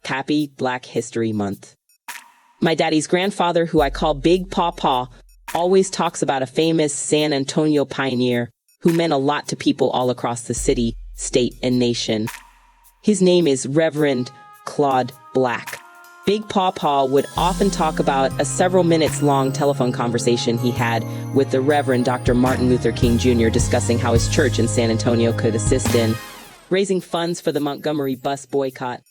Happy Black History Month. My daddy's grandfather, who I call Big Pawpaw, always talks about a famous San Antonio pioneer who meant a lot to people all across the city, state, and nation. His name is Reverend Claude Black. Big Pawpaw would often talk about a several minutes long telephone conversation he had with the Reverend Dr. Martin Luther King Jr. discussing how his church in San Antonio could assist in raising funds for the Montgomery bus boycott.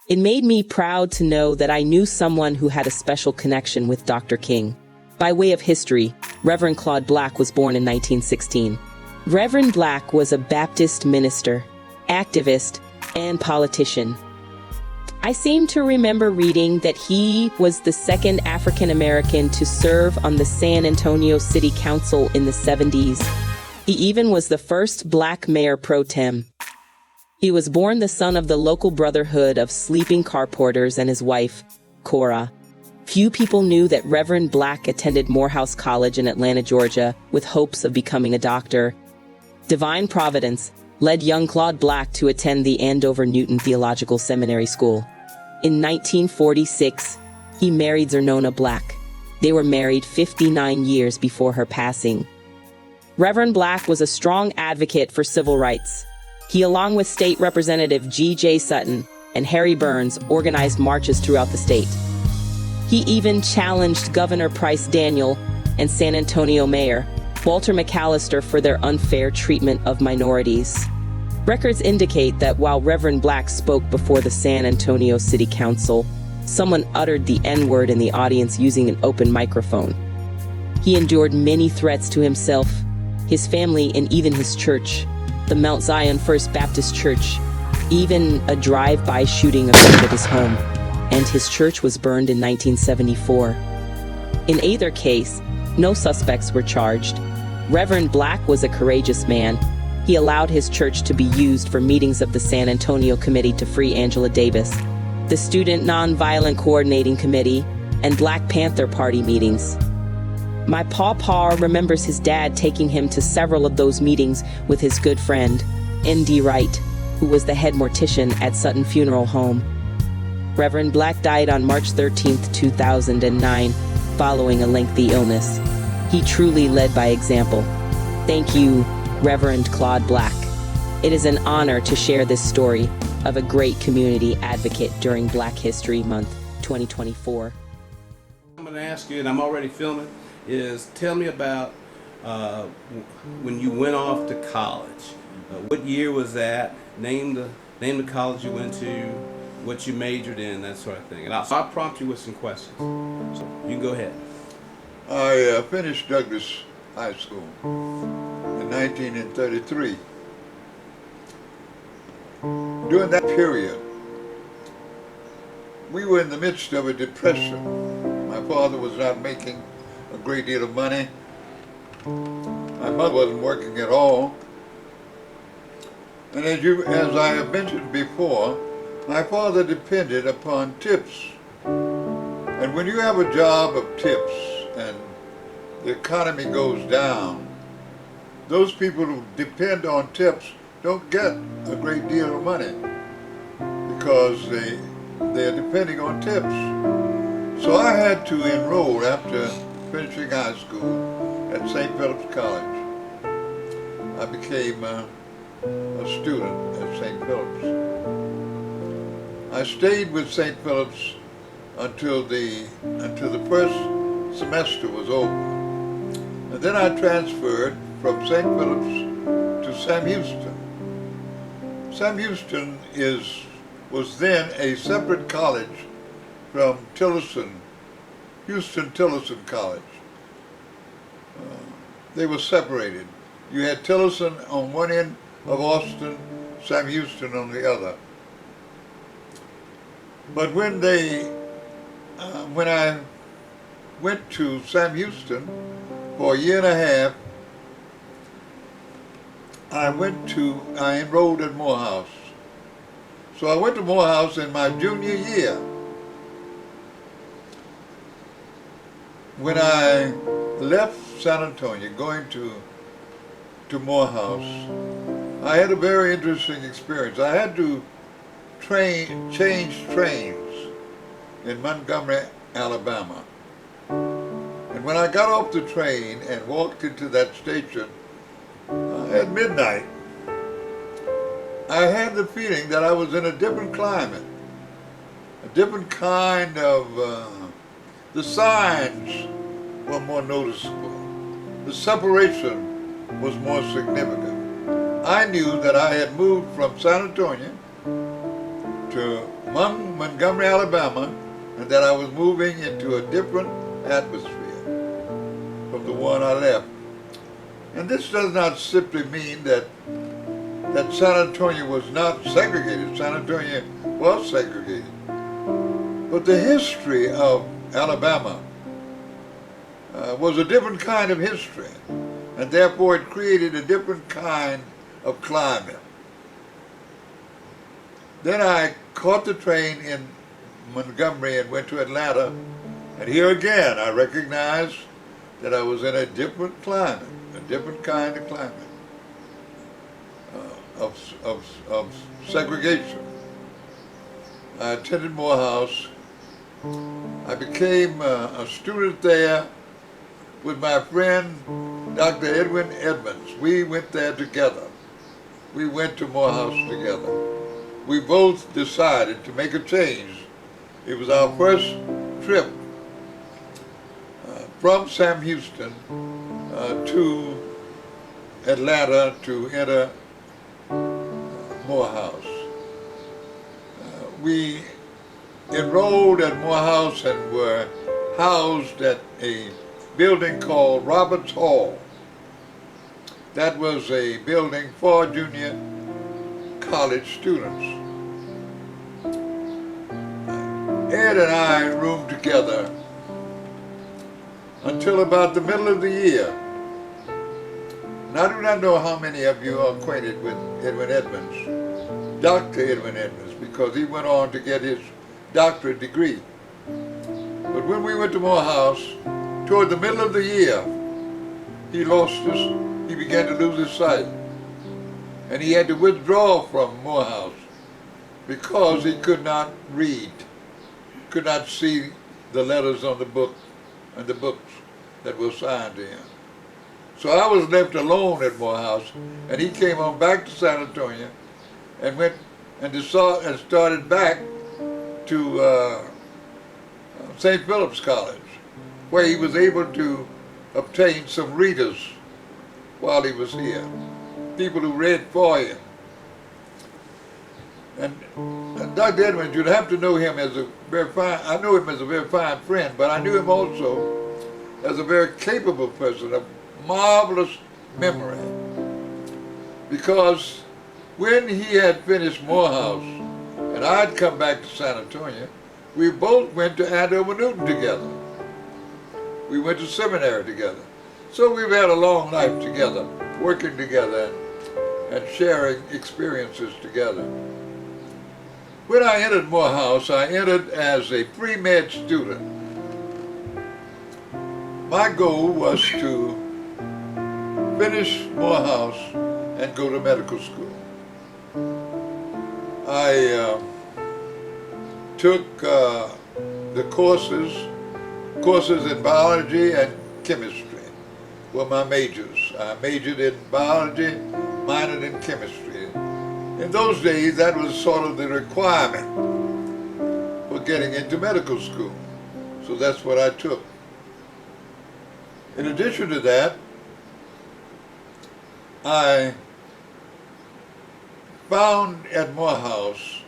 It made me proud to know that I knew someone who had a special connection with Dr. King. By way of history, Reverend Claude Black was born in 1916. Reverend Black was a Baptist minister, activist, and politician. I seem to remember reading that he was the second African American to serve on the San Antonio City Council in the 70s. He even was the first Black mayor pro tem. He was born the son of the local brotherhood of sleeping carporters and his wife, Cora. Few people knew that Reverend Black attended Morehouse College in Atlanta, Georgia, with hopes of becoming a doctor. Divine Providence led young Claude Black to attend the Andover Newton Theological Seminary School. In 1946, he married Zernona Black. They were married 59 years before her passing. Reverend Black was a strong advocate for civil rights. He, along with State Representative G.J. Sutton and Harry Burns, organized marches throughout the state. He even challenged Governor Price Daniel and San Antonio Mayor Walter McAllister for their unfair treatment of minorities. Records indicate that while Reverend Black spoke before the San Antonio City Council, someone uttered the N-word in the audience using an open microphone. He endured many threats to himself, his family, and even his church, the Mount Zion First Baptist Church. Even a drive-by shooting occurred at his home, and his church was burned in 1974. In either case, no suspects were charged. Reverend Black was a courageous man. He allowed his church to be used for meetings of the San Antonio Committee to Free Angela Davis, the Student Nonviolent Coordinating Committee, and Black Panther Party meetings. My pawpaw remembers his dad taking him to several of those meetings with his good friend, N.D. Wright, who was the head mortician at Sutton Funeral Home. Reverend Black died on March 13, 2009, following a lengthy illness. He truly led by example. Thank you, Reverend Claude Black. It is an honor to share this story of a great community advocate during Black History Month 2024. I'm going to ask you, and I'm already filming, is tell me about when you went off to college. What year was that? Name the college you went to, what you majored in, that sort of thing. And I'll prompt you with some questions. So you can go ahead. I finished Douglas High School in 1933. During that period, we were in the midst of a depression. My father was not making a great deal of money. My mother wasn't working at all. And as I have mentioned before, my father depended upon tips. And when you have a job of tips and the economy goes down, those people who depend on tips don't get a great deal of money because they're depending on tips. So I had to enroll after finishing high school at St. Philip's College. I became a student at St. Philip's. I stayed with St. Philip's until the first semester was over. And then I transferred from St. Philip's to Sam Houston. Sam Houston was then a separate college from Houston Tillotson College. They were separated. You had Tillotson on one end of Austin, Sam Houston on the other. But when I went to Sam Houston for a year and a half, I enrolled at Morehouse. So I went to Morehouse in my junior year. When I left San Antonio going to Morehouse, I had a very interesting experience. I had to changed trains in Montgomery, Alabama. And when I got off the train and walked into that station at midnight, I had the feeling that I was in a different climate, a different kind of, the signs were more noticeable. The separation was more significant. I knew that I had moved from San Antonio to Montgomery, Alabama, and that I was moving into a different atmosphere from the one I left. And this does not simply mean that San Antonio was not segregated. San Antonio was segregated. But the history of Alabama was a different kind of history, and therefore it created a different kind of climate. Then I caught the train in Montgomery and went to Atlanta, and here again I recognized that I was in a different climate, a different kind of climate of segregation. I attended Morehouse. I became a student there with my friend, Dr. Edwin Edmonds. We went there together. We went to Morehouse together. We both decided to make a change. It was our first trip from Sam Houston to Atlanta to enter Morehouse. We enrolled at Morehouse and were housed at a building called Roberts Hall. That was a building for junior college students. Ed and I roomed together until about the middle of the year. And I do not know how many of you are acquainted with Edwin Edmonds, Dr. Edwin Edmonds, because he went on to get his doctorate degree. But when we went to Morehouse, toward the middle of the year, he began to lose his sight. And he had to withdraw from Morehouse because he could not read, could not see the letters on the book and the books that were signed to him. So I was left alone at Morehouse, and he came on back to San Antonio and went and started back to St. Philip's College, where he was able to obtain some readers while he was here, people who read for him. And Dr. Edmonds, you'd have to know him as a very fine, I know him as a very fine friend, but I knew him also as a very capable person, a marvelous memory. Because when he had finished Morehouse and I'd come back to San Antonio, we both went to Andover Newton together. We went to seminary together. So we've had a long life together, working together and sharing experiences together. When I entered Morehouse, I entered as a pre-med student. My goal was to finish Morehouse and go to medical school. I took the courses in biology and chemistry were my majors. I majored in biology, minored in chemistry. In those days, that was sort of the requirement for getting into medical school. So that's what I took. In addition to that, I found at Morehouse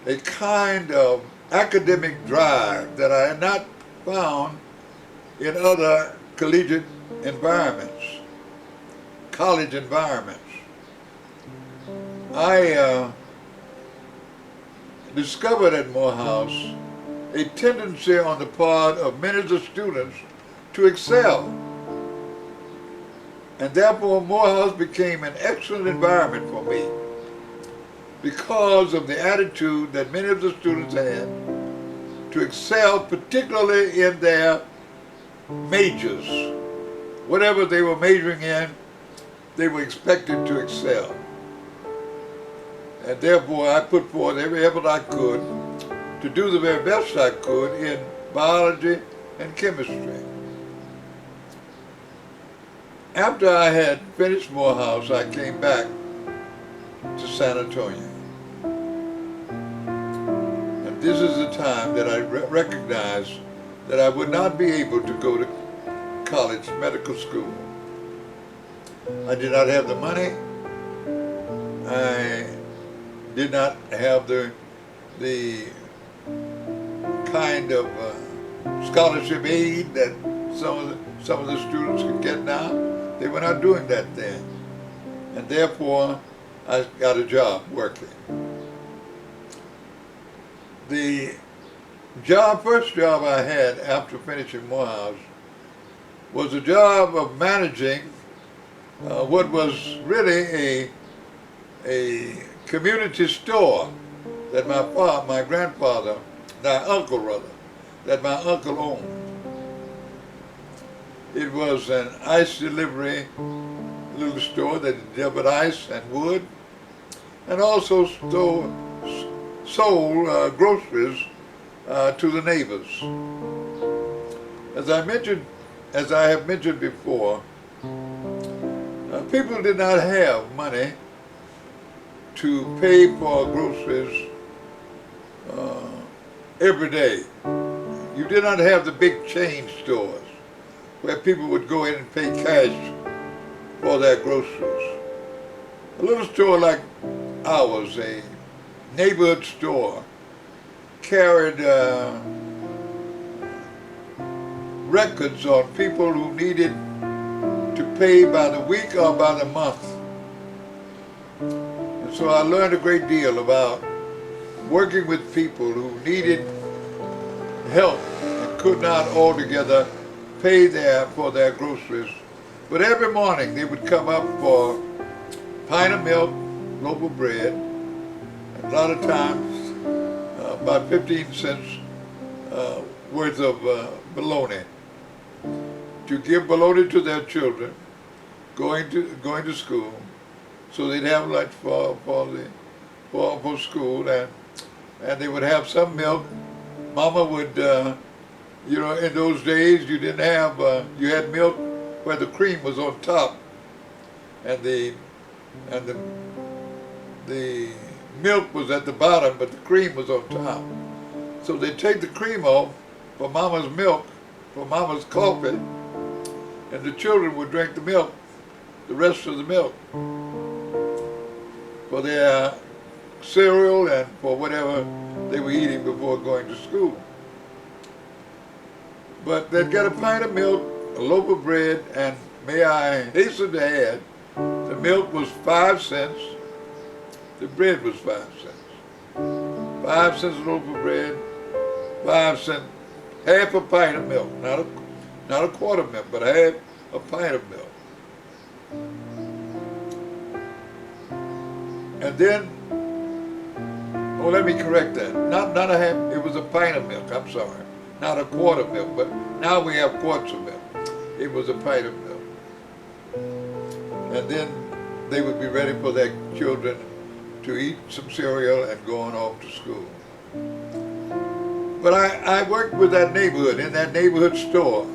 a kind of academic drive that I had not found in other collegiate environments, college environments. I discovered at Morehouse a tendency on the part of many of the students to excel. And therefore Morehouse became an excellent environment for me because of the attitude that many of the students had to excel, particularly in their majors. Whatever they were majoring in, they were expected to excel. And therefore I put forth every effort I could to do the very best I could in biology and chemistry. After I had finished Morehouse, I came back to San Antonio. And this is the time that I recognized that I would not be able to go to college, medical school. I did not have the money. I did not have the kind of scholarship aid that some of the students can get now. They were not doing that then. And therefore, I got a job working. The first job I had after finishing Morehouse was a job of managing what was really a community store that my grandfather, my uncle rather, that my uncle owned. It was an ice delivery little store that delivered ice and wood, and also sold groceries to the neighbors. As I have mentioned before, people did not have money to pay for groceries every day. You did not have the big chain stores where people would go in and pay cash for their groceries. A little store like ours, a neighborhood store, carried records on people who needed to pay by the week or by the month. And so I learned a great deal about working with people who needed help and could not altogether pay for their groceries. But every morning they would come up for a pint of milk, loaf of bread, and a lot of times about 15 cents worth of bologna, to give bologna to their children going to school, so they'd have lunch for school, and they would have some milk. Mama would, in those days you didn't have, you had milk where the cream was on top, and the milk was at the bottom, but the cream was on top. So they'd take the cream off for Mama's milk, for Mama's coffee, and the children would drink the milk, the rest of the milk, for their cereal and for whatever they were eating before going to school. But they'd get a pint of milk, a loaf of bread, and may I hasten to add, the milk was 5 cents, the bread was 5 cents. 5 cents a loaf of bread, 5 cents, half a pint of milk, not a quart of milk, but half a pint of milk. And then, oh, let me correct that. Not a half, it was a pint of milk, I'm sorry. Not a quart of milk, but now we have quarts of milk. It was a pint of milk. And then they would be ready for their children to eat some cereal and go on off to school. But I worked with that neighborhood, in that neighborhood store,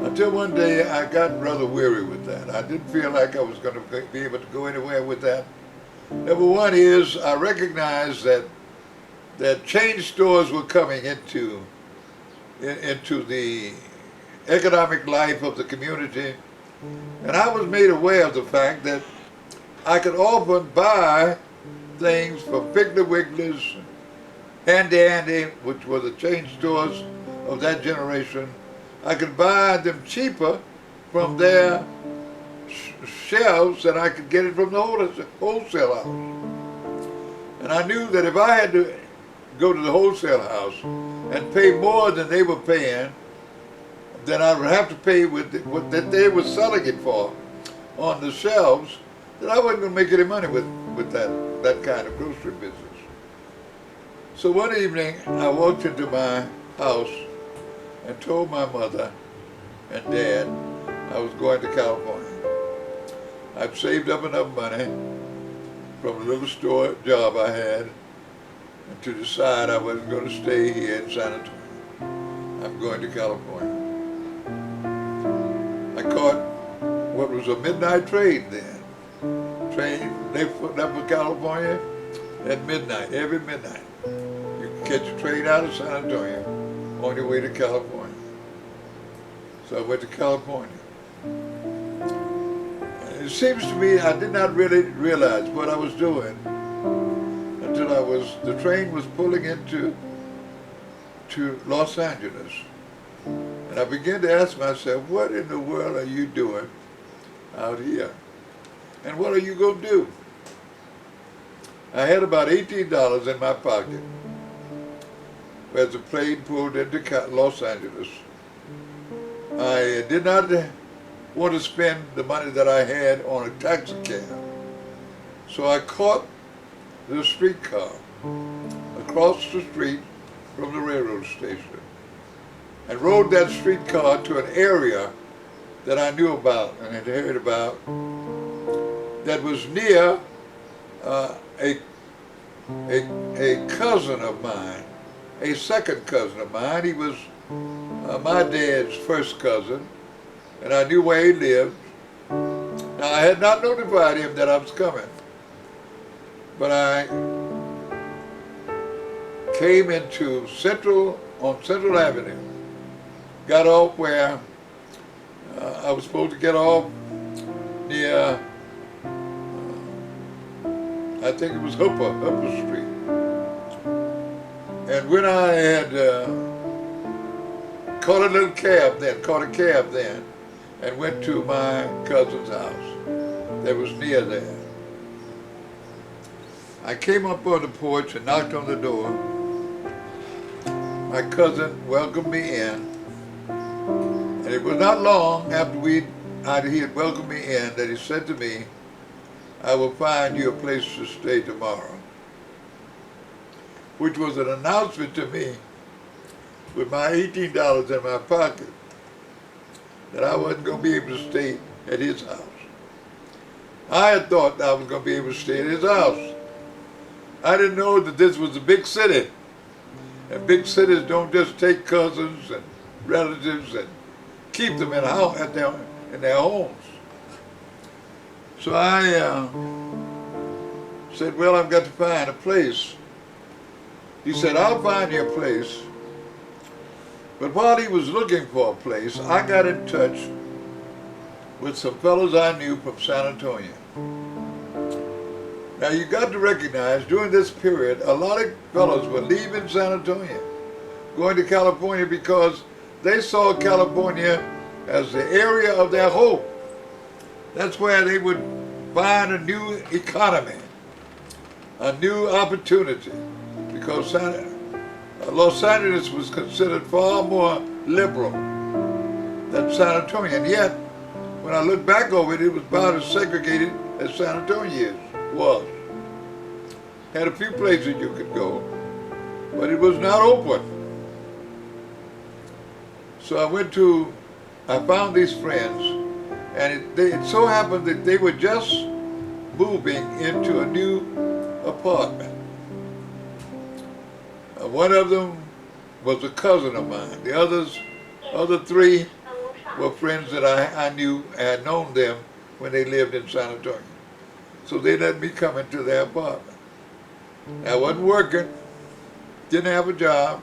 until one day I got rather weary with that. I didn't feel like I was going to be able to go anywhere with that. Number one is I recognized that chain stores were coming into the economic life of the community, and I was made aware of the fact that I could often buy things from Piggly Wiggly's, Handy Andy, which were the chain stores of that generation. I could buy them cheaper from their shelves than I could get it from the wholesale house. And I knew that if I had to go to the wholesale house and pay more than they were paying, then I would have to pay with what that they were selling it for on the shelves, that I wasn't going to make any money with that kind of grocery business. So one evening I walked into my house and told my mother and dad I was going to California. I'd saved up enough money from a little store job I had and to decide I wasn't going to stay here in San Antonio. I'm going to California. I caught what was a midnight train then. They left for California at midnight, every midnight. You could catch a train out of San Antonio on your way to California. So I went to California. And it seems to me I did not really realize what I was doing until the train was pulling into Los Angeles. And I began to ask myself, what in the world are you doing out here? And what are you going to do? I had about $18 in my pocket as the plane pulled into Los Angeles. I did not want to spend the money that I had on a taxi cab. So I caught the streetcar across the street from the railroad station and rode that streetcar to an area that I knew about and had heard about that was near a cousin of mine, a second cousin of mine. He was my dad's first cousin, and I knew where he lived. Now, I had not notified him that I was coming, but I came into on Central Avenue, got off where I was supposed to get off near, I think it was Hooper Street. And when I had caught a cab then, and went to my cousin's house that was near there. I came up on the porch and knocked on the door. My cousin welcomed me in, and it was not long after he had welcomed me in that he said to me, "I will find you a place to stay tomorrow," which was an announcement to me with my $18 in my pocket that I wasn't going to be able to stay at his house. I had thought I was going to be able to stay at his house. I didn't know that this was a big city. And big cities don't just take cousins and relatives and keep them in their homes. So I said, well, I've got to find a place. He said, I'll find you a place. But while he was looking for a place, I got in touch with some fellows I knew from San Antonio. Now you got to recognize during this period, a lot of fellows were leaving San Antonio, going to California because they saw California as the area of their hope. That's where they would find a new economy, a new opportunity, because Los Angeles was considered far more liberal than San Antonio, and yet, when I look back over it, it was about as segregated as San Antonio was. Had a few places you could go, but it was not open. So I found these friends, and it so happened that they were just moving into a new apartment. One of them was a cousin of mine. The other three were friends that I knew, I had known them when they lived in San Antonio. So they let me come into their apartment. I wasn't working, didn't have a job,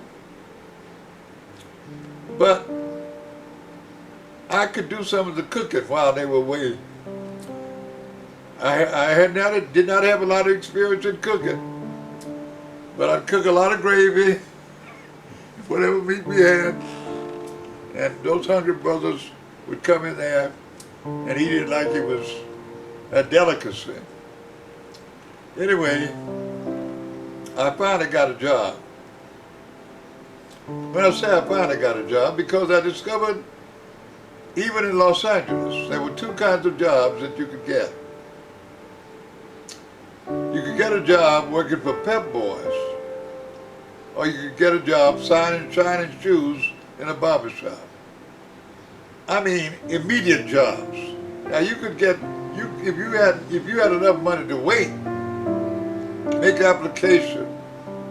but I could do some of the cooking while they were away. I did not have a lot of experience in cooking, but I'd cook a lot of gravy, whatever meat we had, and those hungry brothers would come in there and eat it like it was a delicacy. Anyway, I finally got a job. When I say I finally got a job, because I discovered even in Los Angeles, there were two kinds of jobs that you could get. You could get a job working for Pep Boys, or you could get a job shining shoes in a barber shop. I mean, immediate jobs. Now you could get, if you had enough money to wait make application,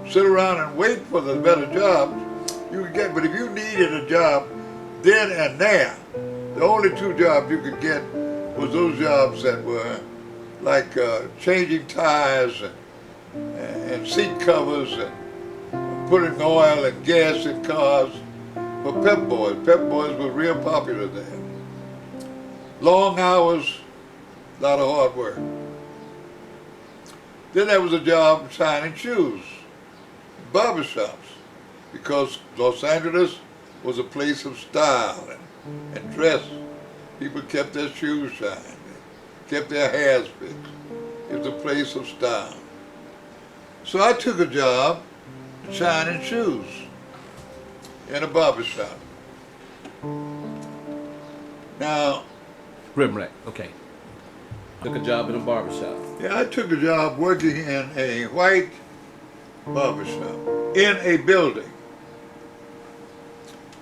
sit around and wait for the better jobs you could get. But if you needed a job then and there, the only two jobs you could get was those jobs that were like changing tires and seat covers and putting oil and gas in cars for Pep Boys. Pep Boys were real popular there. Long hours, a lot of hard work. Then there was a job shining shoes, barbershops, because Los Angeles was a place of style and dress. People kept their shoes shined, kept their hairs fixed. It was a place of style. So I took a job shining shoes in a barbershop. Now, Right. Okay. Took a job in a barbershop. yeah, I took a job working in a white barbershop in a building.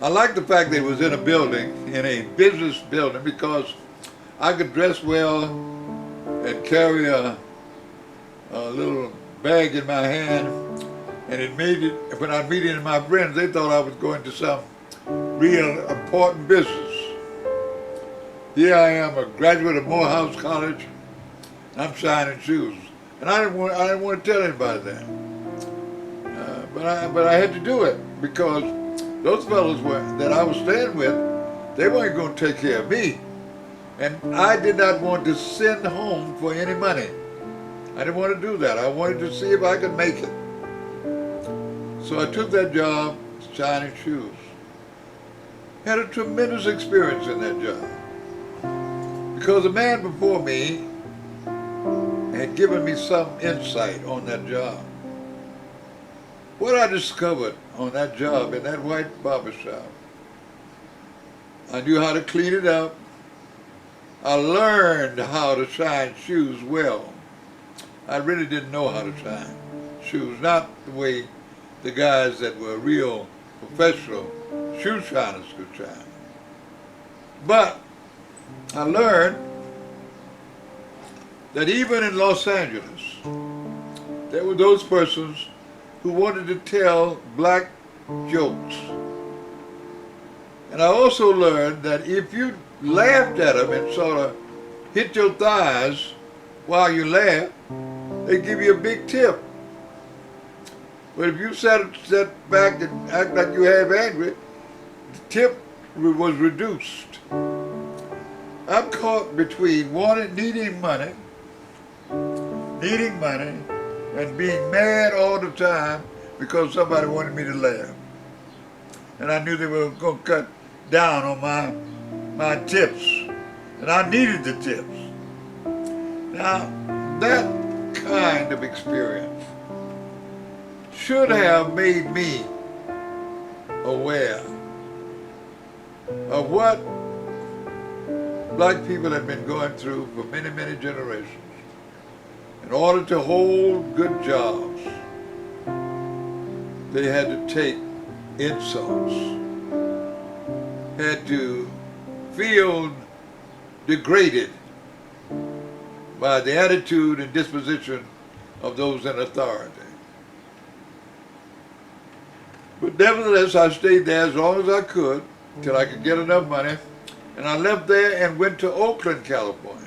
I liked the fact that it was in a building, in a business building, because I could dress well and carry a little bag in my hand, and it made it, when I meeting my friends, they thought I was going to some real important business. Here I am, a graduate of Morehouse College. I'm shining shoes, and I didn't want to tell anybody that. But I had to do it because those fellows that I was staying with, they weren't going to take care of me, and I did not want to send home for any money. I didn't want to do that. I wanted to see if I could make it. So I took that job, shining shoes. Had a tremendous experience in that job. Because the man before me had given me some insight on that job. What I discovered on that job in that white barbershop, I knew how to clean it up. I learned how to shine shoes well. I really didn't know how to shine shoes, not the way the guys that were real professional shoe shiners could shine. But I learned that even in Los Angeles, there were those persons who wanted to tell black jokes. And I also learned that if you laughed at them and sort of hit your thighs while you laughed, they give you a big tip. But if you sat back and act like you half angry, the tip was reduced. I'm caught between needing money, and being mad all the time because somebody wanted me to laugh. And I knew they were going to cut down on my tips, and I needed the tips. Now, that kind of experience should have made me aware of what black people have been going through for many, many generations. In order to hold good jobs, they had to take insults, had to feel degraded by the attitude and disposition of those in authority. But nevertheless, I stayed there as long as I could, till I could get enough money, and I left there and went to Oakland, California.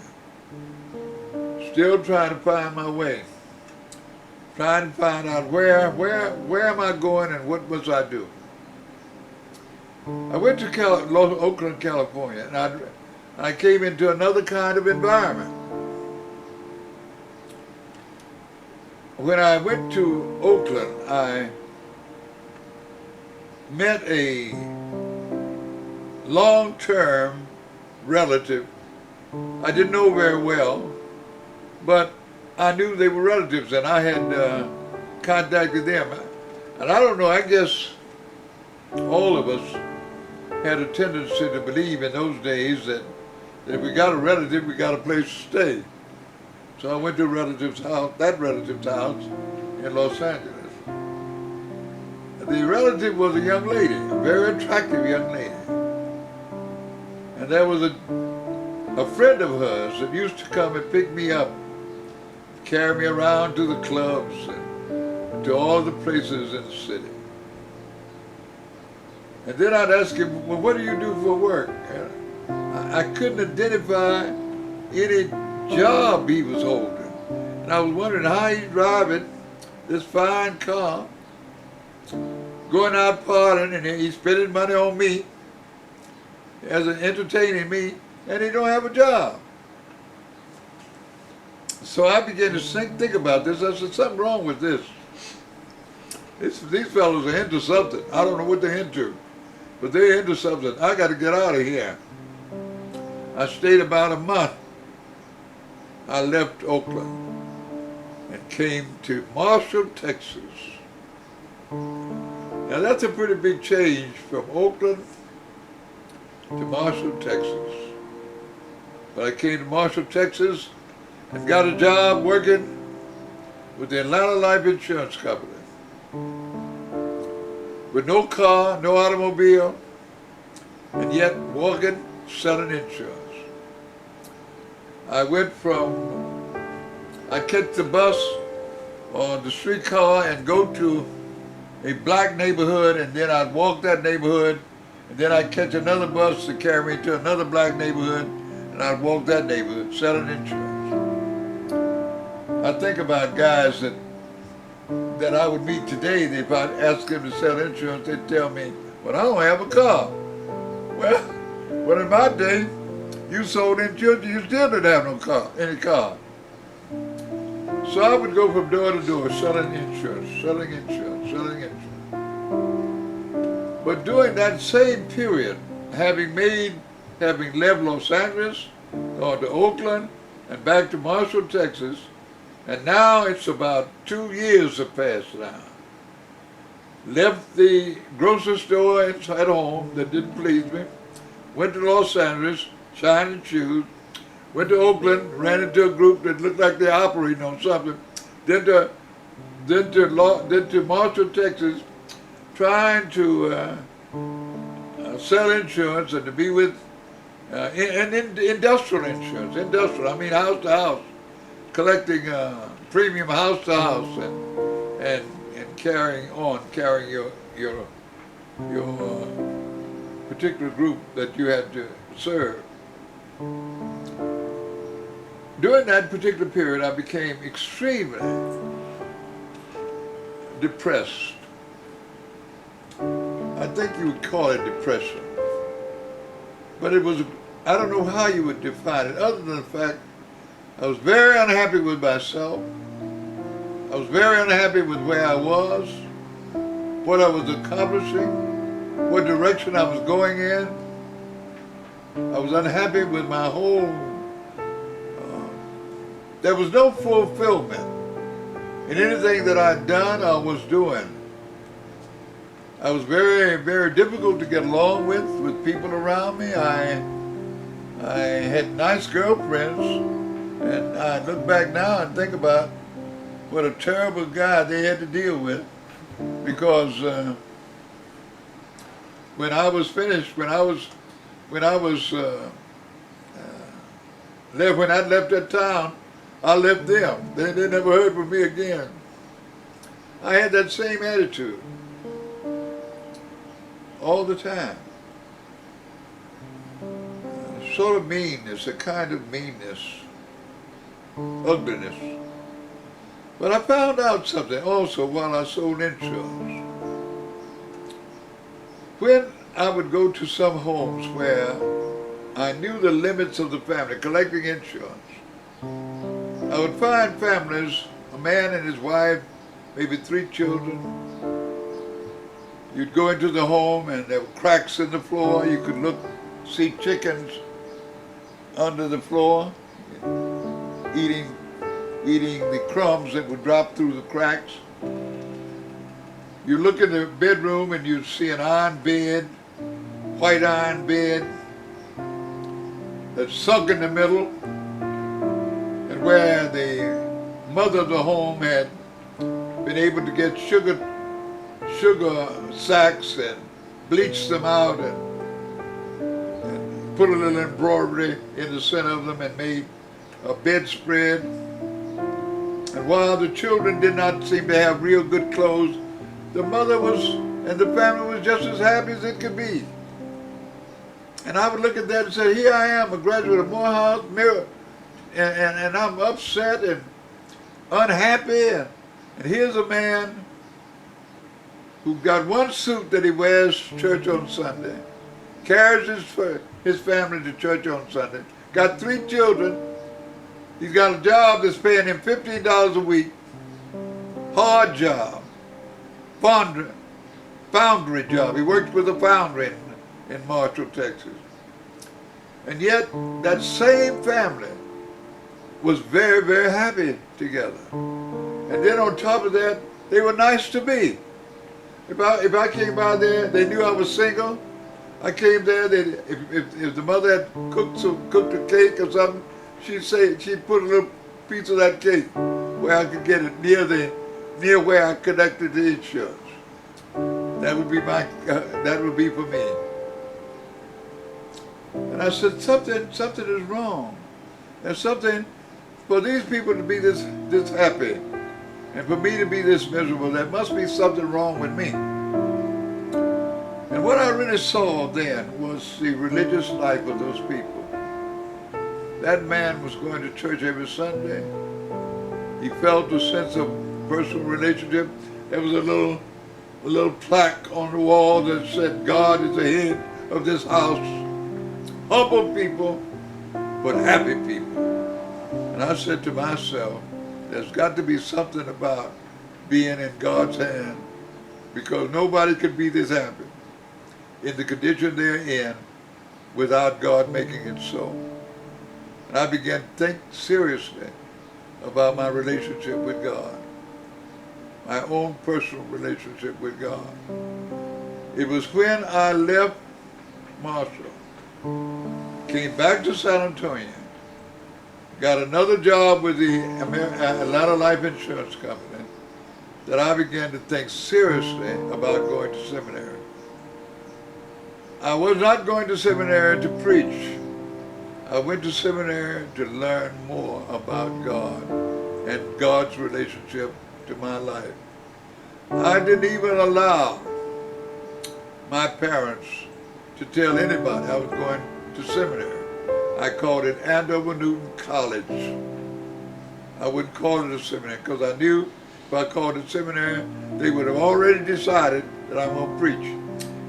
Still trying to find my way, trying to find out where am I going and what must I do. I went to Oakland, California, and I came into another kind of environment. When I went to Oakland, I met a long-term relative I didn't know very well, but I knew they were relatives, and I had contacted them. And I don't know, I guess all of us had a tendency to believe in those days that if we got a relative, we got a place to stay. So I went to that relative's house in Los Angeles. The relative was a young lady, a very attractive young lady. And there was a friend of hers that used to come and pick me up, carry me around to the clubs and to all the places in the city. And then I'd ask him, well, what do you do for work? And I couldn't identify any job he was holding. And I was wondering how he's driving this fine car, going out partying, and he's spending money on me, as in entertaining me, and he don't have a job. So I began to think about this. I said, something wrong with this. These fellows are into something. I don't know what they're into, but they're into something. I got to get out of here. I stayed about a month. I left Oakland and came to Marshall, Texas. Now that's a pretty big change from Oakland to Marshall, Texas. But I came to Marshall, Texas and got a job working with the Atlanta Life Insurance Company. With no car, no automobile, and yet walking, selling insurance. I catch the bus or the streetcar and go to a black neighborhood, and then I'd walk that neighborhood, and then I'd catch another bus to carry me to another black neighborhood, and I'd walk that neighborhood, selling insurance. I think about guys that I would meet today, if I'd ask them to sell insurance, they'd tell me, well, I don't have a car. Well, in my day, you sold insurance, you still didn't have no car, any car. So I would go from door to door selling insurance, selling insurance, selling insurance. But during that same period, having left Los Angeles, gone to Oakland, and back to Marshall, Texas, and now it's about 2 years have passed now. Left the grocery store at home that didn't please me, went to Los Angeles, shining shoes, went to Oakland, ran into a group that looked like they're operating on something, then to Marshall, Texas, trying to sell insurance and to be with industrial insurance, I mean house to house, collecting premium house to house and carrying your particular group that you had to serve. During that particular period, I became extremely depressed. I think you would call it depression. But it was, I don't know how you would define it, other than the fact I was very unhappy with myself. I was very unhappy with where I was, what I was accomplishing, what direction I was going in. I was unhappy with my whole, there was no fulfillment in anything that I'd done or was doing. I was very, very difficult to get along with people around me. I had nice girlfriends, and I look back now and think about what a terrible guy they had to deal with, because when I was finished, when I left that town, I left them. They never heard from me again. I had that same attitude all the time. Sort of meanness, a kind of meanness, ugliness. But I found out something also while I sold insurance. When I would go to some homes where I knew the limits of the family, collecting insurance, I would find families, a man and his wife, maybe 3 children. You'd go into the home and there were cracks in the floor. You could see chickens under the floor, eating the crumbs that would drop through the cracks. You look in the bedroom and you'd see an iron bed, white iron bed, that's sunk in the middle, and where the mother of the home had been able to get sugar sacks and bleach them out and put a little embroidery in the center of them and made a bedspread. And while the children did not seem to have real good clothes, the mother was, and the family was just as happy as it could be. And I would look at that and say, here I am, a graduate of Morehouse, and I'm upset and unhappy. And here's a man who got one suit that he wears to church on Sunday, carries his family to church on Sunday, got 3 children. He's got a job that's paying him $15 a week, hard job, foundry job. He worked with a foundry in Marshall, Texas. And yet, that same family was very, very happy together. And then on top of that, they were nice to me. If I came by there, they knew I was single. I came there, if the mother had cooked a cake or something, she'd put a little piece of that cake where I could get it near where I connected the insurance. That would be for me. And I said, something is wrong. There's something for these people to be this happy, and for me to be this miserable. There must be something wrong with me. And what I really saw then was the religious life of those people. That man was going to church every Sunday. He felt a sense of personal relationship. There was a little plaque on the wall that said, God is the head of this house. Humble people, but happy people. And I said to myself, there's got to be something about being in God's hand, because nobody could be this happy in the condition they're in without God making it so. And I began to think seriously about my relationship with God, my own personal relationship with God. It was when I left Marshall, came back to San Antonio, got another job with the Atlanta Life Insurance Company, that I began to think seriously about going to seminary. I was not going to seminary to preach. I went to seminary to learn more about God and God's relationship to my life. I didn't even allow my parents to tell anybody I was going to seminary. I called it Andover Newton College. I wouldn't call it a seminary, because I knew if I called it seminary, they would have already decided that I'm going to preach.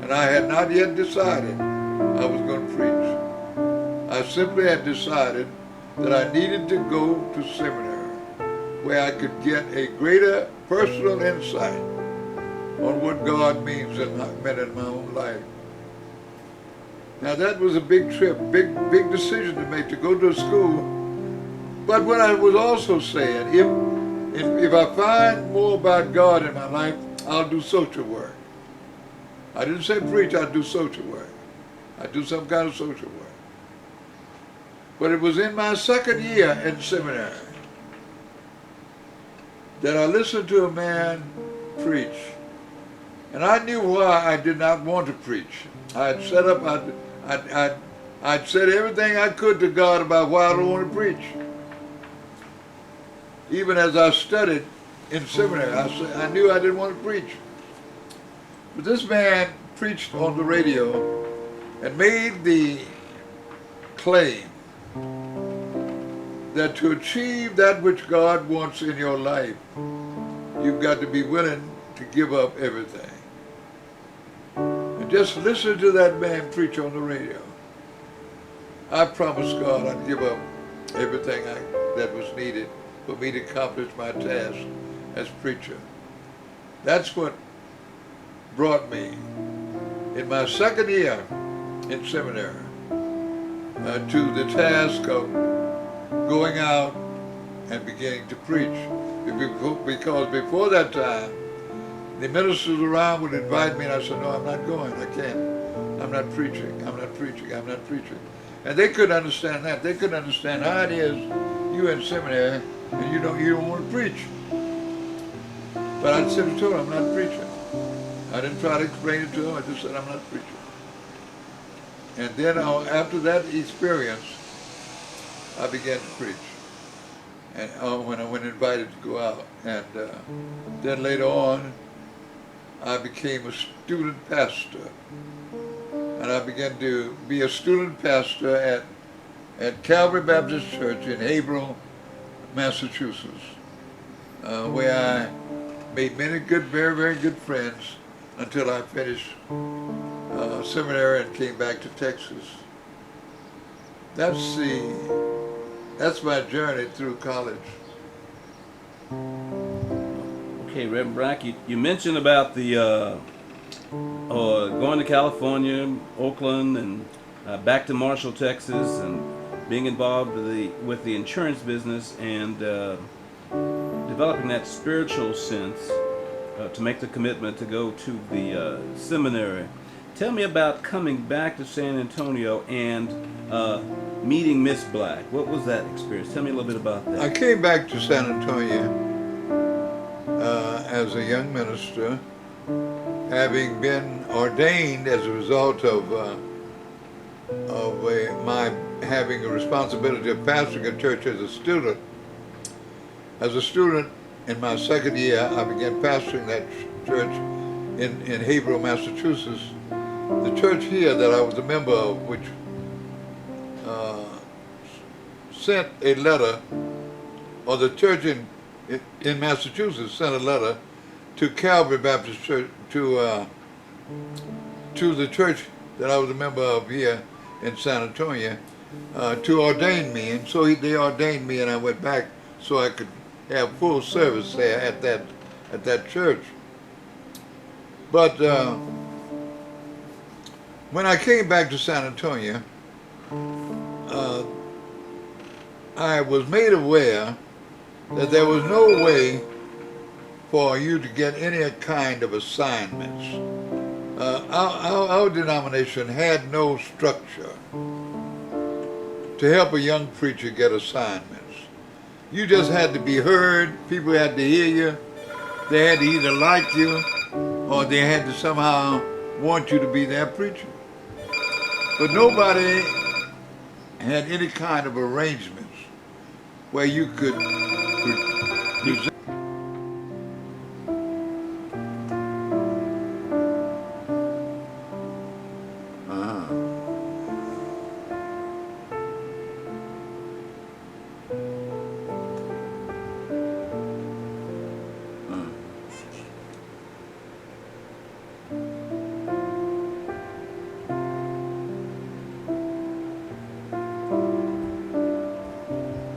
And I had not yet decided I was going to preach. I simply had decided that I needed to go to seminary, where I could get a greater personal insight on what God meant in my own life. Now that was a big trip, big decision to make, to go to a school. But what I was also saying, if I find more about God in my life, I'll do social work. I didn't say preach, I'd do social work. I'd do some kind of social work. But it was in my second year in seminary that I listened to a man preach. And I knew why I did not want to preach. I'd said everything I could to God about why I don't want to preach. Even as I studied in seminary, I knew I didn't want to preach. But this man preached on the radio and made the claim that to achieve that which God wants in your life, you've got to be willing to give up everything. And just listen to that man preach on the radio. I promised God I'd give up everything that was needed for me to accomplish my task as preacher. That's what brought me, in my second year in seminary, to the task of going out and beginning to preach. Because before that time, the ministers around would invite me, and I said, no, I'm not going, I can't. I'm not preaching, I'm not preaching, I'm not preaching. And they couldn't understand that. They couldn't understand how it is you in seminary and you don't want to preach. But I said to them, I'm not preaching. I didn't try to explain it to them, I just said I'm not preaching. And then after that experience, I began to preach. and when I went invited to go out. And then later on, I became a student pastor. And I began to be a student pastor at Calvary Baptist Church in Haverhill, Massachusetts, where I made many good, very, very good friends until I finished seminary and came back to Texas. That's my journey through college. Okay, Reverend Black, you mentioned about the going to California, Oakland, and back to Marshall, Texas, and being involved with the insurance business and developing that spiritual sense to make the commitment to go to the seminary. Tell me about coming back to San Antonio and meeting Miss Black. What was that experience? Tell me a little bit about that. I came back to San Antonio as a young minister, having been ordained as a result of my having a responsibility of pastoring a church as a student. As a student, in my second year, I began pastoring that church in Haverhill, Massachusetts. The church here that I was a member of, which sent a letter, or the church in Massachusetts sent a letter to Calvary Baptist Church, to the church that I was a member of here in San Antonio, to ordain me. And so they ordained me, and I went back so I could have full service there at that church. But when I came back to San Antonio, I was made aware that there was no way for you to get any kind of assignments. Our denomination had no structure to help a young preacher get assignments. You just had to be heard, people had to hear you, they had to either like you, or they had to somehow want you to be their preacher. But nobody had any kind of arrangements where you could present.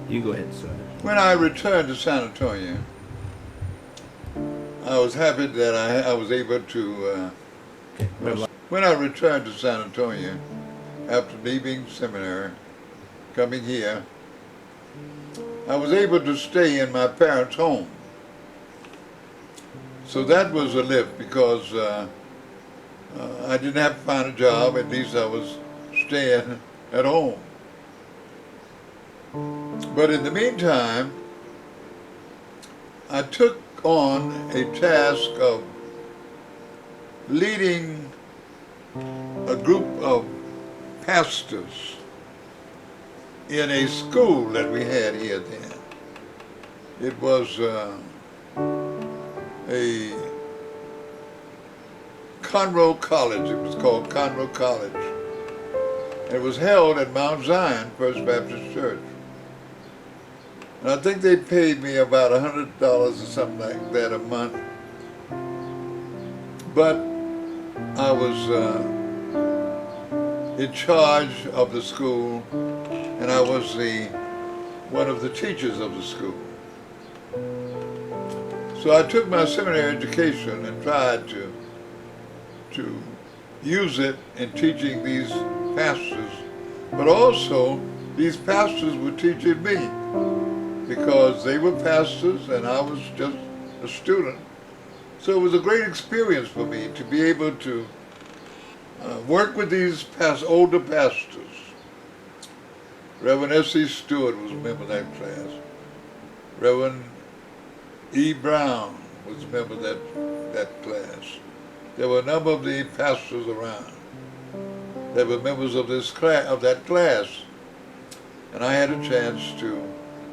You go ahead, sir. When I returned to San Antonio, I was happy that I was able to, when I returned to San Antonio, after leaving seminary, coming here, I was able to stay in my parents' home. So that was a lift because I didn't have to find a job, at least I was staying at home. But in the meantime, I took on a task of leading a group of pastors in a school that we had here then. It was a Conroe College. It was called Conroe College. It was held at Mount Zion First Baptist Church. And I think they paid me about $100 or something like that a month. But I was in charge of the school, and I was one of the teachers of the school. So I took my seminary education and tried to use it in teaching these pastors, but also these pastors were teaching me, because they were pastors and I was just a student. So it was a great experience for me to be able to work with these older pastors. Reverend S.E. Stewart was a member of that class. Reverend E. Brown was a member of that class. There were a number of the pastors around. They were members of that class. And I had a chance to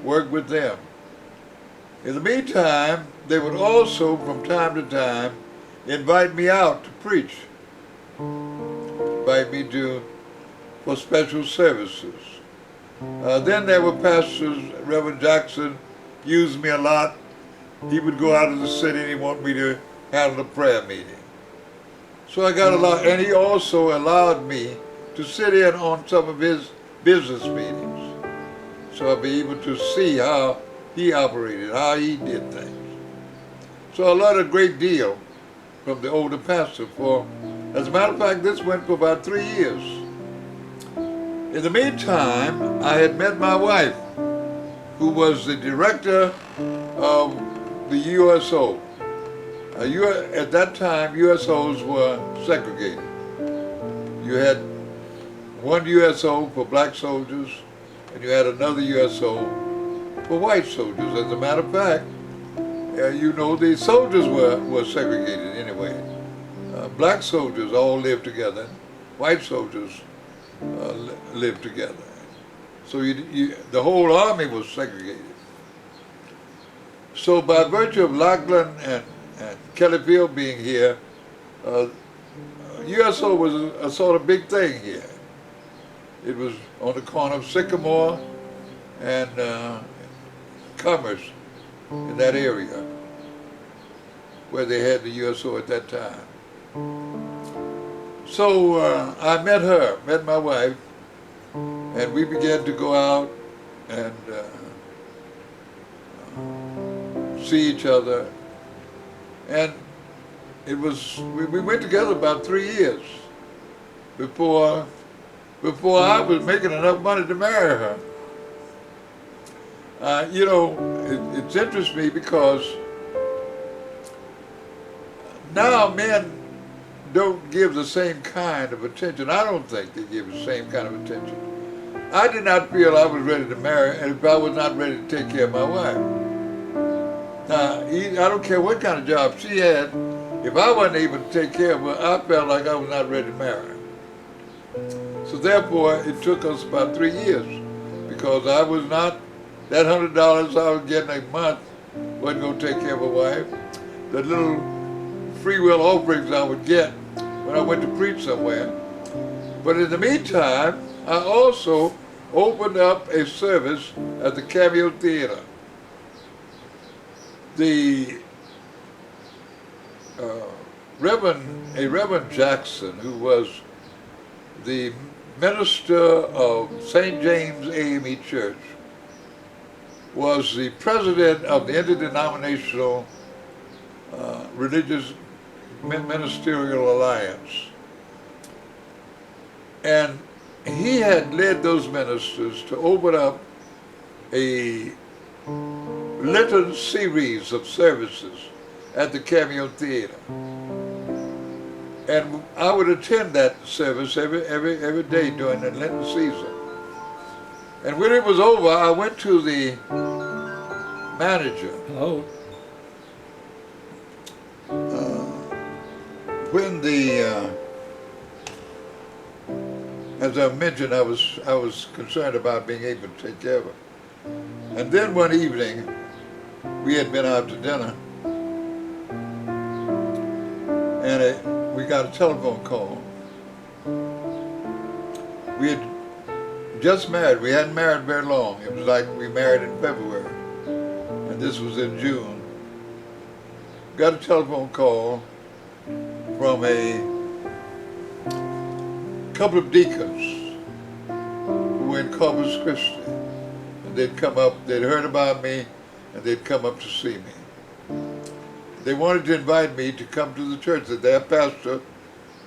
work with them. In the meantime, they would also, from time to time, invite me out to preach, invite me to for special services. Then there were pastors. Reverend Jackson used me a lot. He would go out of the city and he wanted me to handle a prayer meeting. So I got a lot, and he also allowed me to sit in on some of his business meetings. So I'd be able to see how he operated, how he did things. So I learned a great deal from the older pastor. As a matter of fact, this went for about 3 years. In the meantime, I had met my wife, who was the director of the USO. At that time, USOs were segregated. You had one USO for black soldiers, and you had another USO for white soldiers. As a matter of fact, the soldiers were segregated anyway. Black soldiers all lived together. White soldiers lived together. So the whole army was segregated. So by virtue of Lachlan and Kellyfield being here, USO was a sort of big thing here. It was on the corner of Sycamore and Commerce in that area where they had the USO at that time. So I met my wife, and we began to go out and see each other. And we went together about 3 years before I was making enough money to marry her. It interests me because now men don't give the same kind of attention. I don't think they give the same kind of attention. I did not feel I was ready to marry if I was not ready to take care of my wife. Now, I don't care what kind of job she had, if I wasn't able to take care of her, I felt like I was not ready to marry her. So therefore, it took us about 3 years, because I was not, that $100 I was getting a month wasn't going to take care of a wife. The little free will offerings I would get when I went to preach somewhere. But in the meantime, I also opened up a service at the Cameo Theater. Reverend Jackson, who was the minister of St. James AME Church, was the president of the Interdenominational Religious Ministerial Alliance. And he had led those ministers to open up a Lenten series of services at the Cameo Theater. And I would attend that service every day during the Lenten season. And when it was over, I went to the manager. Hello. As I mentioned, I was concerned about being able to take care of her. And then one evening, we had been out to dinner, and we got a telephone call. We had just married. We hadn't married very long. It was like we married in February, and this was in June. Got a telephone call from a couple of deacons who were in Corpus Christi. And they'd come up, they'd heard about me, and they'd come up to see me. They wanted to invite me to come to the church, that their pastor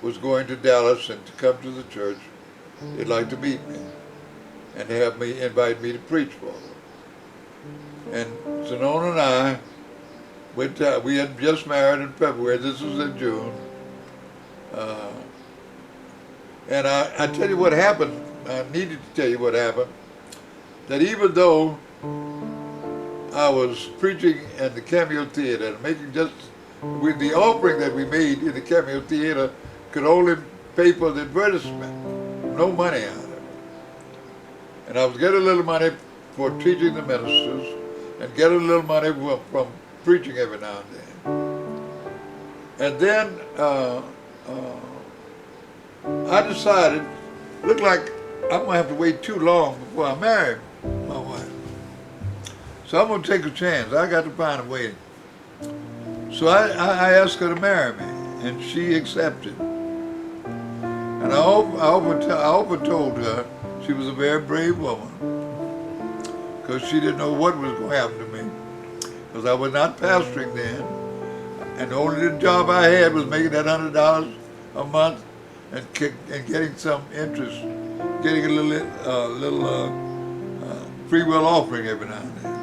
was going to Dallas, and to come to the church. They'd like to meet me and have me, invite me to preach for them. And so Nona and I went to, we had just married in February, this was in June. And I tell you what happened, I needed to tell you what happened, that even though I was preaching in the Cameo Theater and making just, with the offering that we made in the Cameo Theater, could only pay for the advertisement, no money out of it. And I was getting a little money for teaching the ministers, and get a little money from preaching every now and then. And then I decided, looked like I'm going to have to wait too long before I marry my wife. So I'm going to take a chance. I got to find a way. So I asked her to marry me, and she accepted. And I often told her she was a very brave woman, because she didn't know what was going to happen to me, because I was not pastoring then, and the only job I had was making that $100 a month and getting some interest, getting a little free will offering every now and then.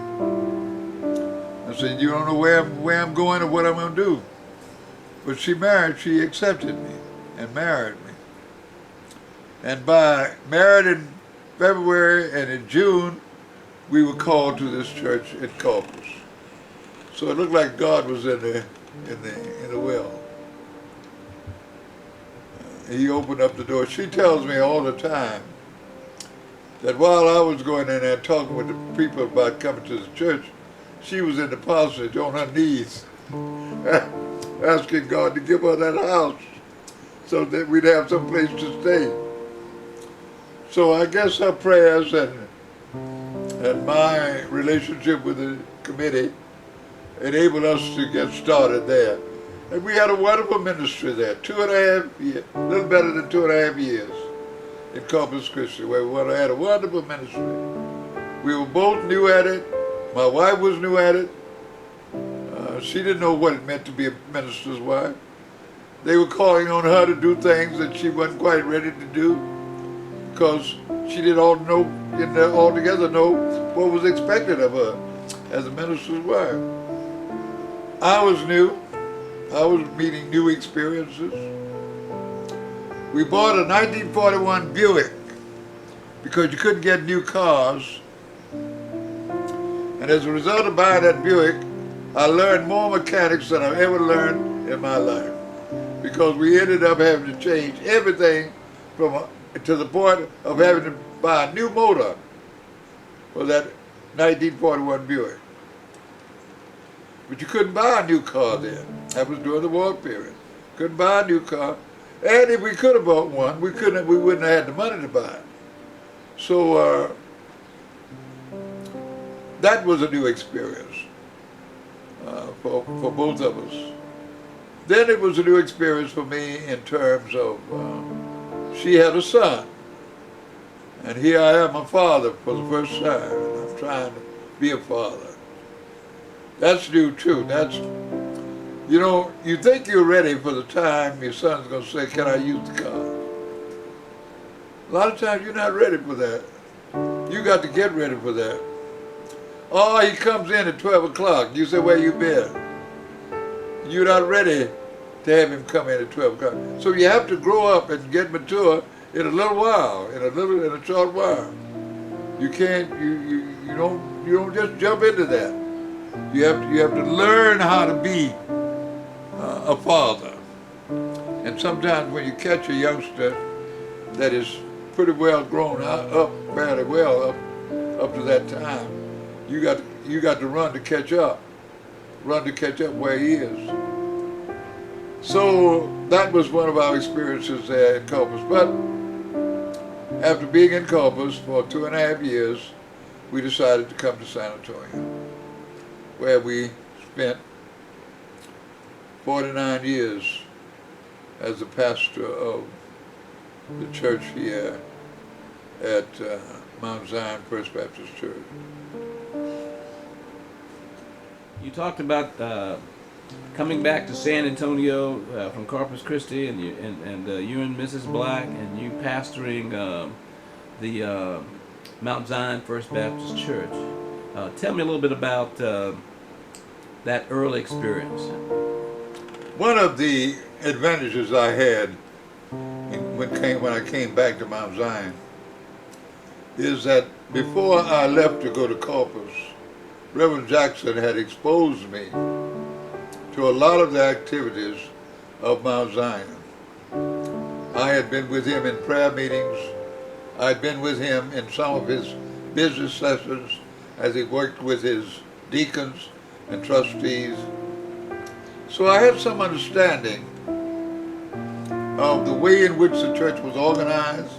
I said, you don't know where I'm going or what I'm going to do. But she accepted me and married me. And married in February, and in June, we were called to this church at Corpus. So it looked like God was in the will. He opened up the door. She tells me all the time that while I was going in there talking with the people about coming to the church, she was in the parsonage on her knees, asking God to give her that house so that we'd have some place to stay. So I guess her prayers and my relationship with the committee enabled us to get started there. And we had a wonderful ministry there, 2.5 years, a little better than 2.5 years in Corpus Christi, where we had a wonderful ministry. We were both new at it. My wife was new at it. She didn't know what it meant to be a minister's wife. They were calling on her to do things that she wasn't quite ready to do, because she didn't altogether know what was expected of her as a minister's wife. I was new. I was meeting new experiences. We bought a 1941 Buick because you couldn't get new cars. And as a result of buying that Buick, I learned more mechanics than I've ever learned in my life, because we ended up having to change everything to the point of having to buy a new motor for that 1941 Buick. But you couldn't buy a new car then. That was during the war period. Couldn't buy a new car. And if we could have bought one, we wouldn't have had the money to buy it. So that was a new experience for both of us. Then it was a new experience for me in terms of she had a son. And here I am, a father for the first time, and I'm trying to be a father. That's new too. You think you're ready for the time your son's going to say, can I use the car? A lot of times you're not ready for that. You got to get ready for that. Oh, he comes in at 12 o'clock. You say, where you been? You're not ready to have him come in at 12 o'clock. So you have to grow up and get mature in a little while, in a short while. You can't, you don't just jump into that. You have to learn how to be a father. And sometimes when you catch a youngster that is pretty well grown up, fairly well up to that time, you got to run to catch up where he is. So that was one of our experiences there in Corpus. But after being in Corpus for 2.5 years, we decided to come to San Antonio, where we spent 49 years as the pastor of the church here at Mount Zion First Baptist Church. You talked about coming back to San Antonio from Corpus Christi, and you and Mrs. Black, and you pastoring the Mount Zion First Baptist Church. Tell me a little bit about that early experience. One of the advantages I had when I came back to Mount Zion is that before I left to go to Corpus, Reverend Jackson had exposed me to a lot of the activities of Mount Zion. I had been with him in prayer meetings. I'd been with him in some of his business sessions as he worked with his deacons and trustees. So I had some understanding of the way in which the church was organized,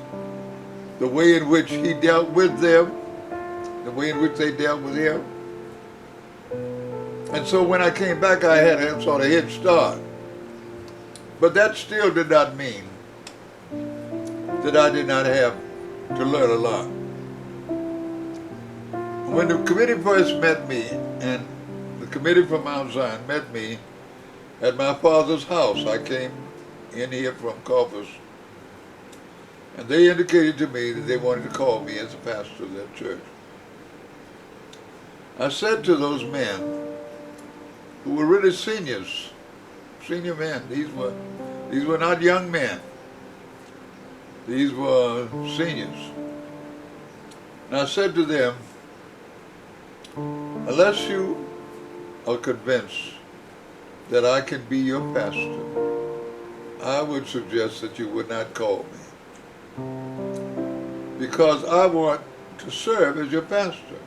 the way in which he dealt with them, the way in which they dealt with him. And so when I came back, I had a sort of head start. But that still did not mean that I did not have to learn a lot. When the committee first met me, and the committee from Mount Zion met me at my father's house, I came in here from Corpus, and they indicated to me that they wanted to call me as a pastor of that church. I said to those men, who were really seniors, senior men, these were not young men, these were seniors. And I said to them, unless you are convinced that I can be your pastor, I would suggest that you would not call me, because I want to serve as your pastor.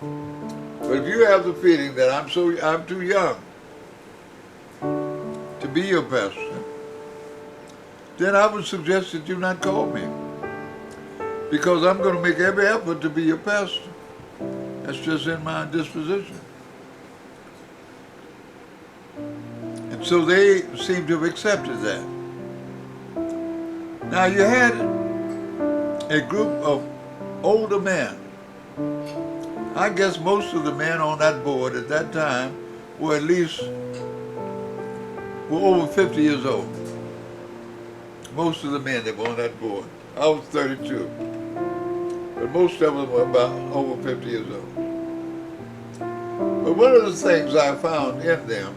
But if you have the feeling that I'm too young to be your pastor, then I would suggest that you not call me, because I'm going to make every effort to be your pastor. That's just in my disposition. And so they seem to have accepted that. Now you had a group of older men. I guess most of the men on that board at that time were over 50 years old. Most of the men that were on that board. I was 32. But most of them were about over 50 years old. But one of the things I found in them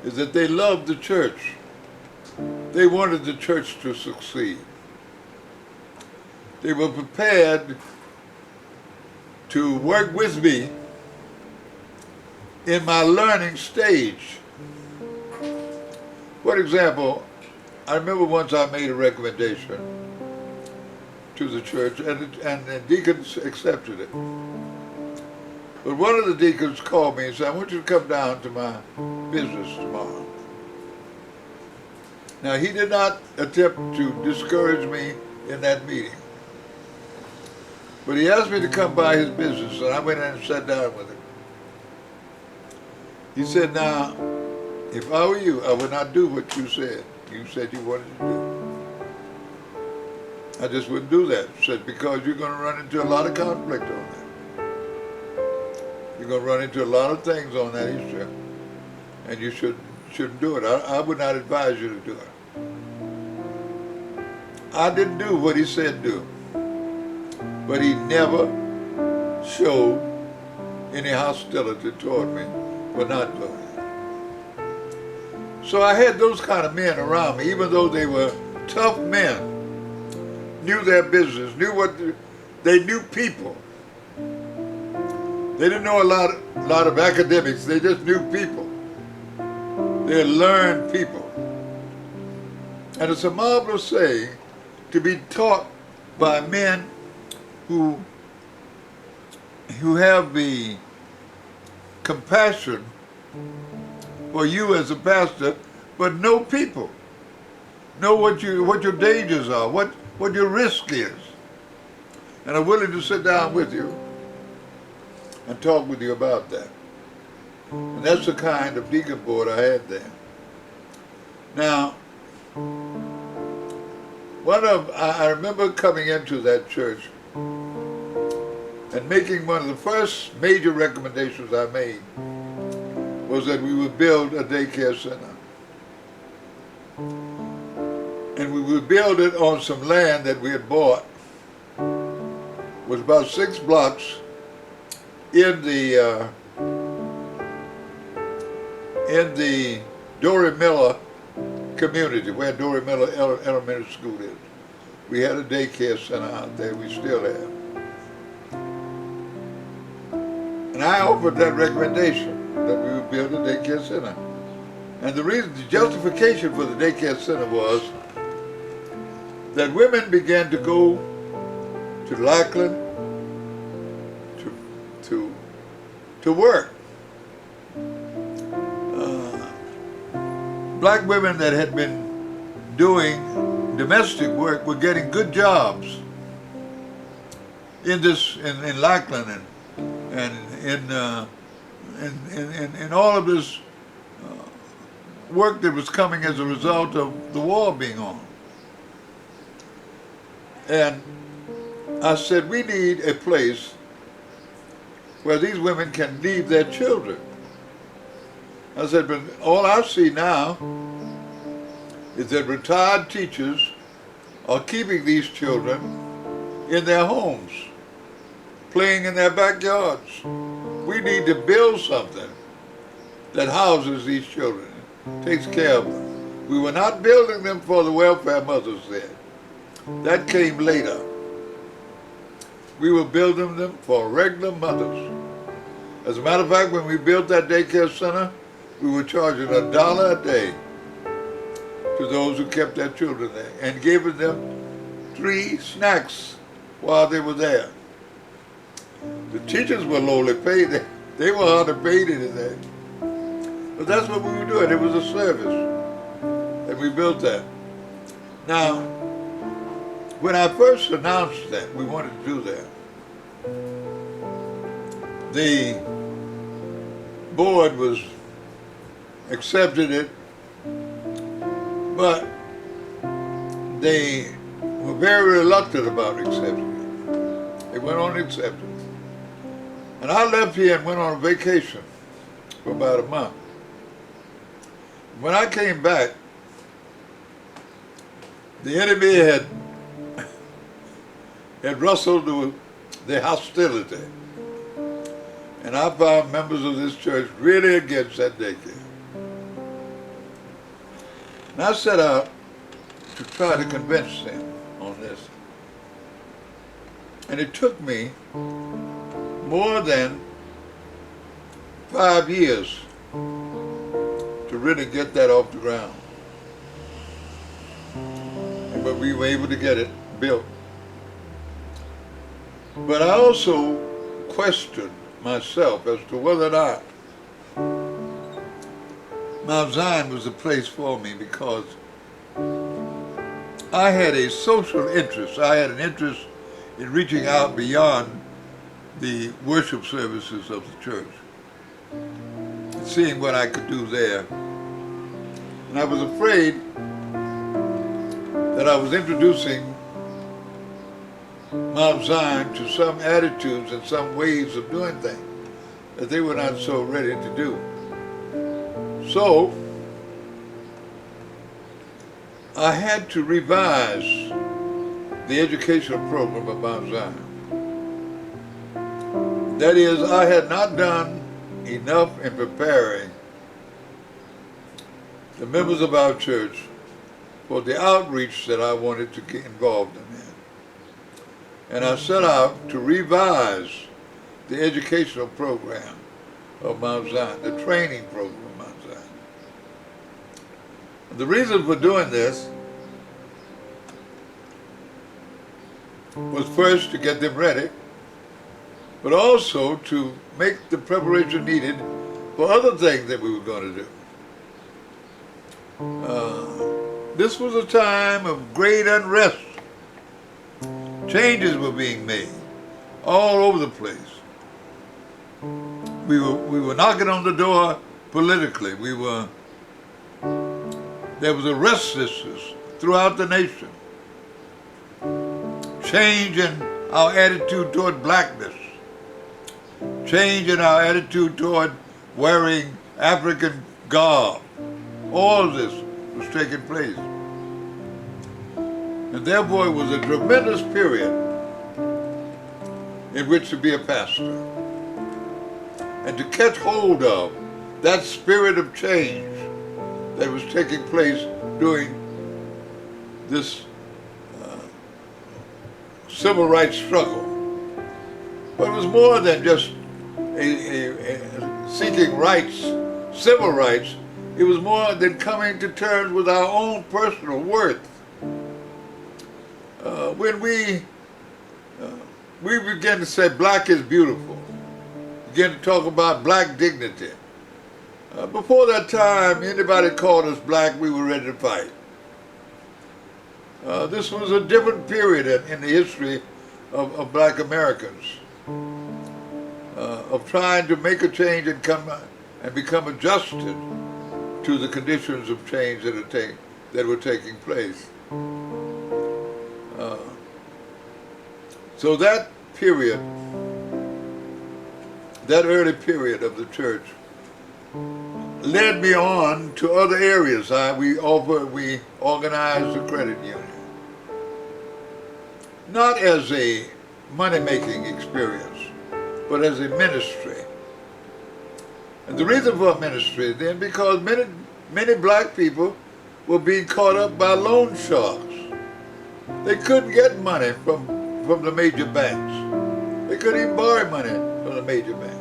is that they loved the church. They wanted the church to succeed. They were prepared to work with me in my learning stage. For example, I remember once I made a recommendation to the church, and the deacons accepted it. But one of the deacons called me and said, I want you to come down to my business tomorrow. Now, he did not attempt to discourage me in that meeting, but he asked me to come by his business, and I went in and sat down with him. He said, now, if I were you, I would not do what you said you wanted to do. I just wouldn't do that. He said, because you're going to run into a lot of conflict on that. You're going to run into a lot of things on that issue, and you shouldn't do it. I would not advise you to do it. I didn't do what he said do, but he never showed any hostility toward me for not doing it. So I had those kind of men around me, even though they were tough men, knew their business, they knew people. They didn't know a lot of academics, they just knew people. They learned people. And it's a marvelous thing to be taught by men who have the compassion for you as a pastor, but know people. Know what your dangers are, what your risk is, and are willing to sit down with you and talk with you about that. And that's the kind of deacon board I had there. Now, I remember coming into that church and making one of the first major recommendations I made was that we would build a daycare center. And we would build it on some land that we had bought. It was about 6 blocks in the Dory Miller community, where Dory Miller Elementary School is. We had a daycare center out there, we still have. And I offered that recommendation that we would build a daycare center. And the justification for the daycare center was that women began to go to Lackland, to to work. Black women that had been doing domestic work were getting good jobs in Lackland and in all of this work that was coming as a result of the war being on. And I said, we need a place where these women can leave their children. I said, but all I see now is that retired teachers are keeping these children in their homes, playing in their backyards. We need to build something that houses these children, takes care of them. We were not building them for the welfare mothers there. That came later. We were building them for regular mothers. As a matter of fact, when we built that daycare center, we were charging $1 a day to those who kept their children there and giving them 3 snacks while they were there. The teachers were lowly paid. They were hardly paid anything. But that's what we were doing. It was a service. And we built that. Now, when I first announced that we wanted to do that, the board accepted it, but they were very reluctant about accepting it. They went on to accept it. And I left here and went on a vacation for about a month. When I came back, the enemy had rustled to the hostility. And I found members of this church really against that daycare. And I set out to try to convince them on this. And it took me more than 5 years to really get that off the ground. But we were able to get it built. But I also questioned myself as to whether or not Mount Zion was the place for me, because I had a social interest. I had an interest in reaching out beyond the worship services of the church, seeing what I could do there. And I was afraid that I was introducing Mount Zion to some attitudes and some ways of doing things that they were not so ready to do. So I had to revise the educational program of Mount Zion. That is, I had not done enough in preparing the members of our church for the outreach that I wanted to get involved in. And I set out to revise the educational program of Mount Zion, the training program of Mount Zion. The reason for doing this was first to get them ready, but also to make the preparation needed for other things that we were going to do. This was a time of great unrest. Changes were being made all over the place. We were knocking on the door politically. There was a restlessness throughout the nation. Change in our attitude toward blackness. Change in our attitude toward wearing African garb. All of this was taking place. And therefore it was a tremendous period in which to be a pastor and to catch hold of that spirit of change that was taking place during this civil rights struggle. But it was more than just seeking rights, civil rights. It was more than coming to terms with our own personal worth. When we began to say black is beautiful, began to talk about black dignity. Before that time, anybody called us black, we were ready to fight. This was a different period in the history of black Americans, of trying to make a change and become adjusted to the conditions of change that were taking place. So that period, that early period of the church, led me on to other areas. We organized a credit union, not as a money-making experience, but as a ministry. And the reason for a ministry then, because many black people were being caught up by loan sharks. They couldn't get money from the major banks. They couldn't even borrow money from the major banks.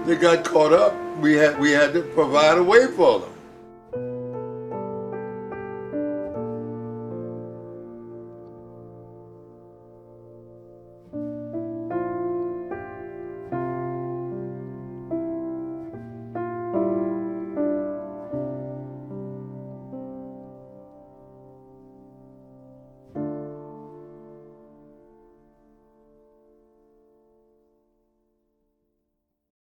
They got caught up. We had to provide a way for them.